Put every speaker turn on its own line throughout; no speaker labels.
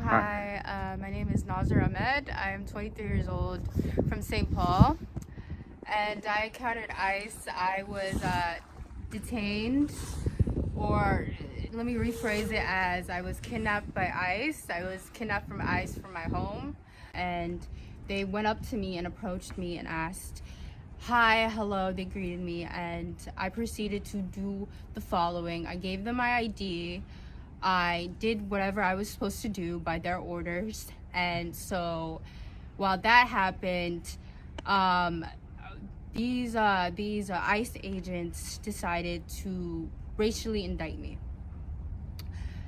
Hi, my name is Nashra Ahmed. I'm 23 years old from St. Paul, and I encountered ICE. I was detained, or let me rephrase it as I was kidnapped by ICE. I was kidnapped from ICE from my home, and they went up to me and approached me and asked, "Hi, hello." They greeted me, and I proceeded to do the following. I gave them my ID. I did whatever I was supposed to do by their orders. And so while that happened, um, these ICE agents decided to racially indict me.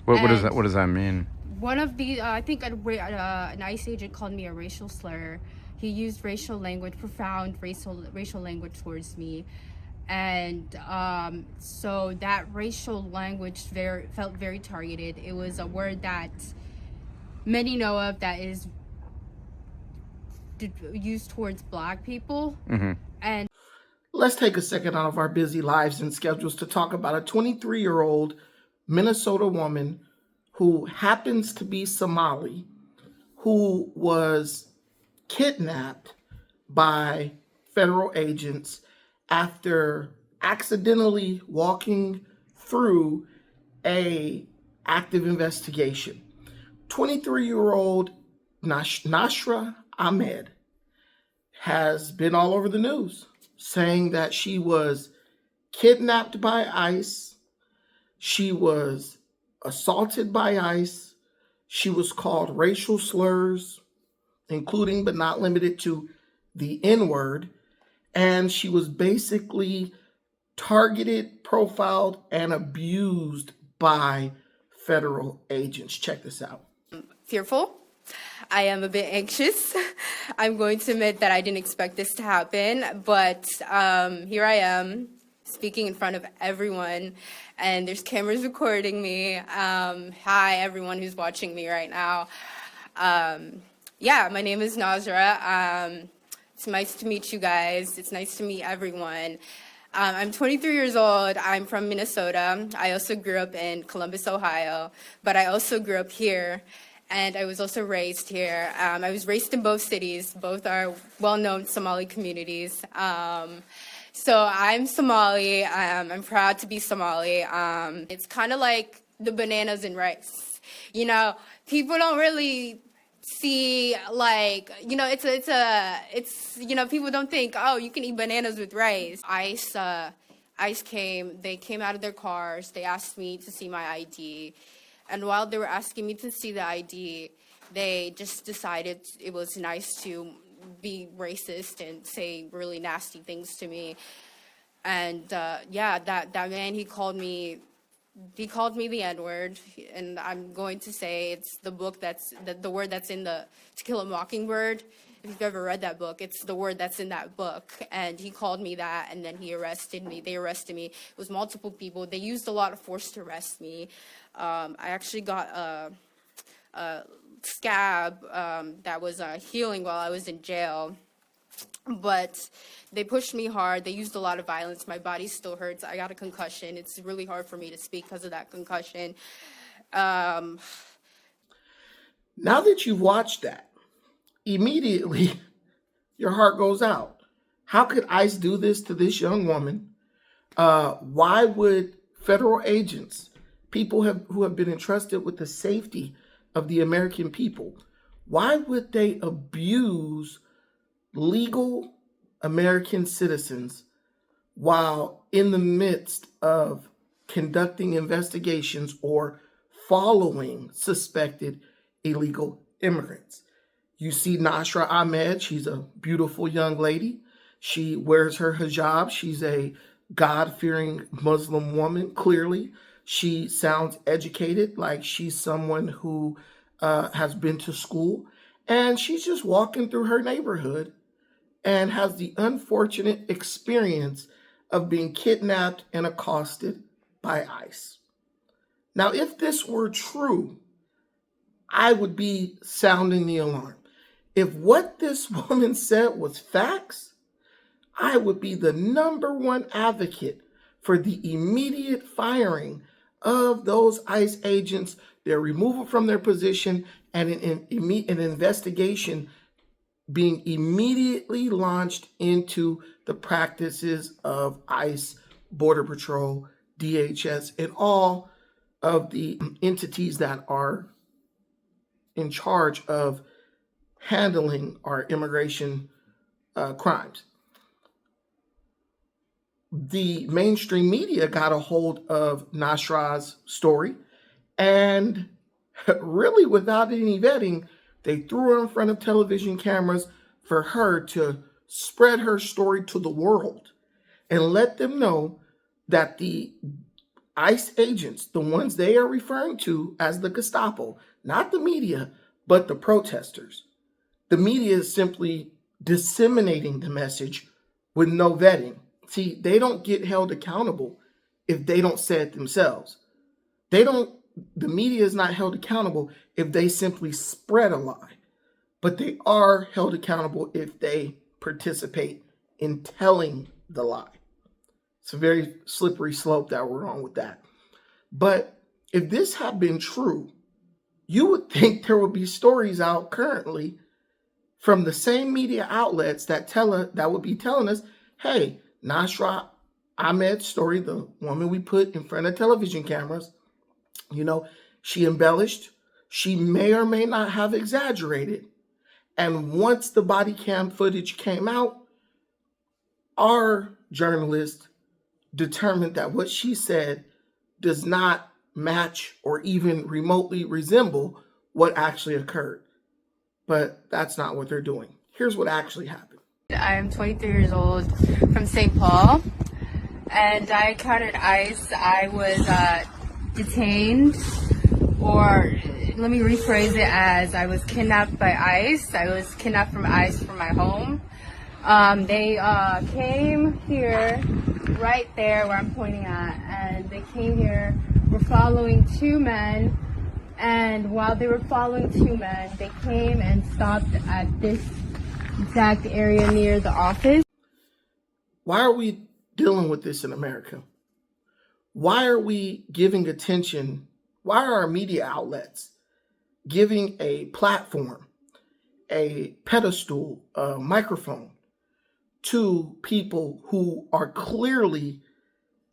What does
And
that mean?
one of the, I think an ICE agent called me a racial slur. He used racial language, profound racial language towards me. And so that racial language felt very targeted. It was a word that many know of that is used towards Black people.
Mm-hmm.
And
let's take a second out of our busy lives and schedules to talk about a 23-year-old Minnesota woman who happens to be Somali, who was kidnapped by federal agents after accidentally walking through a active investigation. 23-year-old Nashra Ahmed has been all over the news saying that she was kidnapped by ICE, she was assaulted by ICE, she was called racial slurs, including but not limited to the N-word, and she was basically targeted, profiled, and abused by federal agents. Check this out.
fearful. I am a bit anxious. I'm going to admit that I didn't expect this to happen, but here I am speaking in front of everyone, and there's cameras recording me. Hi, everyone who's watching me right now. Yeah, my name is Nashra. It's nice to meet you guys. It's nice to meet everyone. I'm 23 years old. I'm from Minnesota. I also grew up in Columbus, Ohio, but I also grew up here. And I was also raised here. I was raised in both cities. Both are well-known Somali communities. So I'm Somali. I'm proud to be Somali. It's kind of like the bananas and rice. You know, people don't really see, like, you know, it's you know, people don't think, oh, you can eat bananas with rice. ICE came. They came out of their cars. They asked me to see my ID. And while they were asking me to see the ID, they just decided it was nice to be racist and say really nasty things to me. And yeah, that man, he called me the N-word, and I'm going to say it's the word that's in the To Kill a Mockingbird. If you've ever read that book, it's the word that's in that book. And he called me that, and then he arrested me. They arrested me. It was multiple people. They used a lot of force to arrest me. I actually got a scab that was healing while I was in jail. But they pushed me hard. They used a lot of violence. My body still hurts. I got a concussion. It's really hard for me to speak because of that concussion.
Now that you've watched that, immediately your heart goes out. How could ICE do this to this young woman? Why would federal agents, people who have been entrusted with the safety of the American people, why would they abuse legal American citizens while in the midst of conducting investigations or following suspected illegal immigrants? You see Nashra Ahmed, she's a beautiful young lady. She wears her hijab. She's a God-fearing Muslim woman, clearly. She sounds educated, like she's someone who has been to school. And she's just walking through her neighborhood and has the unfortunate experience of being kidnapped and accosted by ICE. Now, if this were true, I would be sounding the alarm. If what this woman said was facts, I would be the #1 advocate for the immediate firing of those ICE agents their removal from their position, and an investigation being immediately launched into the practices of ICE, Border Patrol, DHS, and all of the entities that are in charge of handling our immigration crimes. The mainstream media got a hold of Nashra's story, and really without any vetting, they threw her in front of television cameras for her to spread her story to the world and let them know that the ICE agents, the ones they are referring to as the Gestapo, not the media, but the protesters. The media is simply disseminating the message with no vetting. See, they don't get held accountable if they don't say it themselves. The media is not held accountable if they simply spread a lie, but they are held accountable if they participate in telling the lie. It's a very slippery slope that we're on with that. But if this had been true, you would think there would be stories out currently from the same media outlets that would be telling us, hey, Nashra Ahmed's story, the woman we put in front of television cameras, she embellished. She may or may not have exaggerated. And once the body cam footage came out, our journalist determined that what she said does not match or even remotely resemble what actually occurred. But that's not what they're doing. Here's what actually happened.
I'm 23 years old from St. Paul, and I encountered ICE. I was detained, or let me rephrase it as I was kidnapped by ICE. I was kidnapped from ICE from my home. They came here, right there where I'm pointing at, and they came here, were following two men, and while they were following two men, they came and stopped at this exact area near the office.
Why are we dealing with this in America? Why are we giving attention? Why are our media outlets giving a platform, a pedestal, a microphone to people who are clearly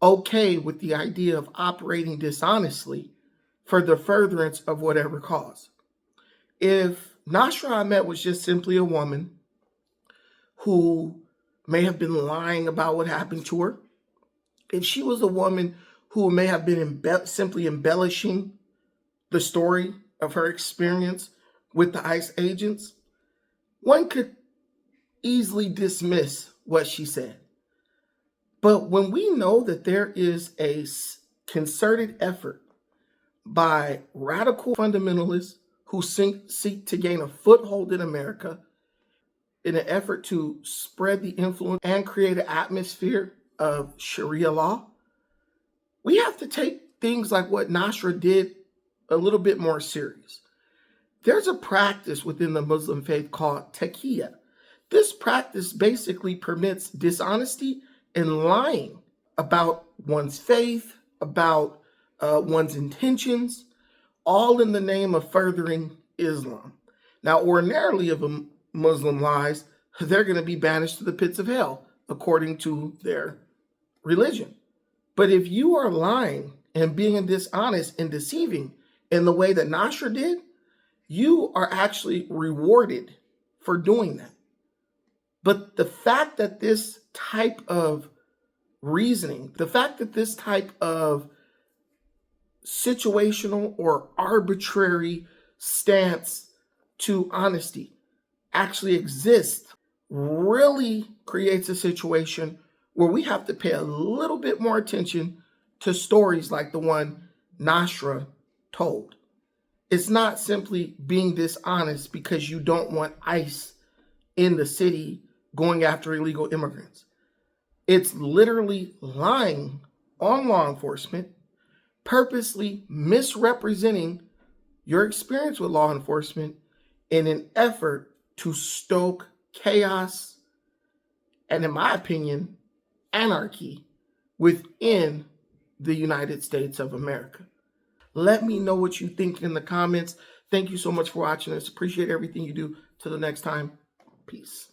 okay with the idea of operating dishonestly for the furtherance of whatever cause? If Nashra Ahmed was just simply a woman who may have been lying about what happened to her, if she was a woman who may have been simply embellishing the story of her experience with the ICE agents, one could easily dismiss what she said. But when we know that there is a concerted effort by radical fundamentalists who seek to gain a foothold in America in an effort to spread the influence and create an atmosphere of Sharia law, we have to take things like what Nashra did a little bit more serious. There's a practice within the Muslim faith called taqiyya. This practice basically permits dishonesty and lying about one's faith, about one's intentions, all in the name of furthering Islam. Now, ordinarily, if a Muslim lies, they're going to be banished to the pits of hell, according to their religion. But if you are lying and being dishonest and deceiving in the way that Nashra did, you are actually rewarded for doing that. But the fact that this type of reasoning, the fact that this type of situational or arbitrary stance to honesty actually exists really creates a situation where we have to pay a little bit more attention to stories like the one Nashra told. It's not simply being dishonest because you don't want ICE in the city going after illegal immigrants. It's literally lying on law enforcement, purposely misrepresenting your experience with law enforcement in an effort to stoke chaos and, in my opinion, anarchy within the United States of America. Let me know what you think in the comments. Thank you so much for watching us. Appreciate everything you do. Till the next time, peace.